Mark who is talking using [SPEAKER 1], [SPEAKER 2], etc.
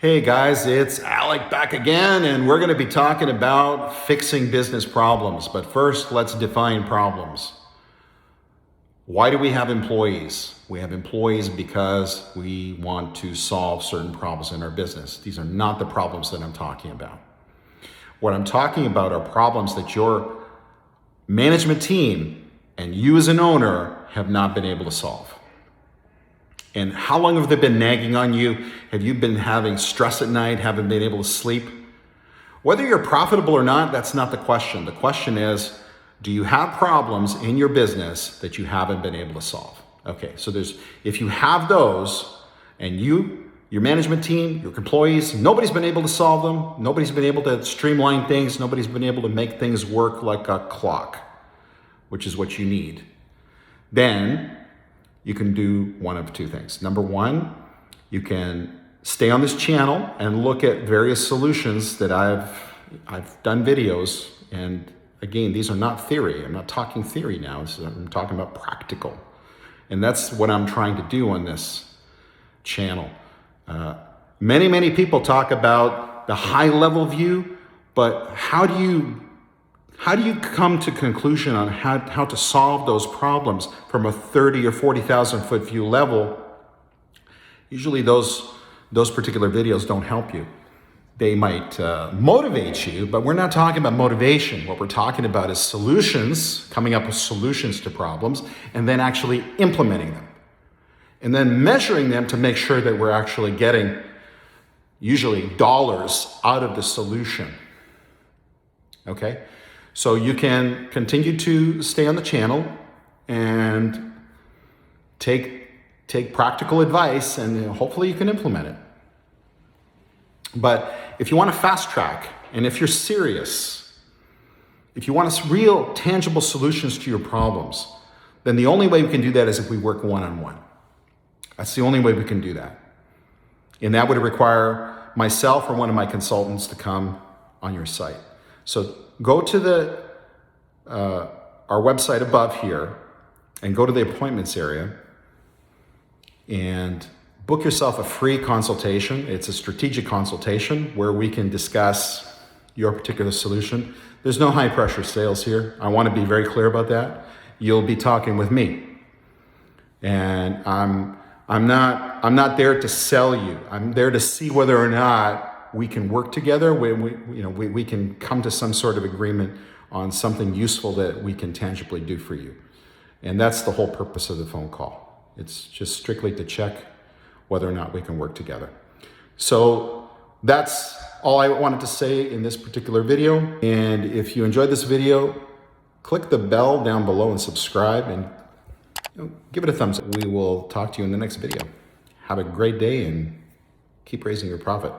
[SPEAKER 1] Hey guys, it's Alec back again, and we're going to be talking about fixing business problems. But first, let's define problems. Why do we have employees? We have employees because we want to solve certain problems in our business. These are not the problems that I'm talking about. What I'm talking about are problems that your management team and you as an owner have not been able to solve. And how long have they been nagging on you? Have you been having stress at night, haven't been able to sleep? Whether you're profitable or not, that's not the question. The question is, do you have problems in your business that you haven't been able to solve? Okay, so if you have those and your management team, your employees, nobody's been able to solve them, nobody's been able to streamline things, nobody's been able to make things work like a clock, which is what you need, then you can do one of two things. Number one, you can stay on this channel and look at various solutions that I've done videos. And again, these are not theory. I'm not talking theory now. I'm talking about practical. And that's what I'm trying to do on this channel. Many people talk about the high level view, but how do you come to conclusion on how to solve those problems from a 30 or 40,000 foot view level? Usually those particular videos don't help you. They might motivate you, but we're not talking about motivation. What we're talking about is solutions, coming up with solutions to problems, and then actually implementing them. And then measuring them to make sure that we're actually getting usually dollars out of the solution. Okay? So you can continue to stay on the channel and take practical advice, and hopefully you can implement it. But if you want to fast track, and if you're serious, if you want real tangible solutions to your problems, then the only way we can do that is if we work one-on-one. That's the only way we can do that. And that would require myself or one of my consultants to come on your site. So go to our website above here and go to the appointments area and book yourself a free consultation. It's a strategic consultation where we can discuss your particular solution. There's no high pressure sales here. I want to be very clear about that. You'll be talking with me. And I'm not there to sell you. I'm there to see whether or not we can work together. We can come to some sort of agreement on something useful that we can tangibly do for you. And that's the whole purpose of the phone call. It's just strictly to check whether or not we can work together. So that's all I wanted to say in this particular video. And if you enjoyed this video, click the bell down below and subscribe, and give it a thumbs up. We will talk to you in the next video. Have a great day and keep raising your profit.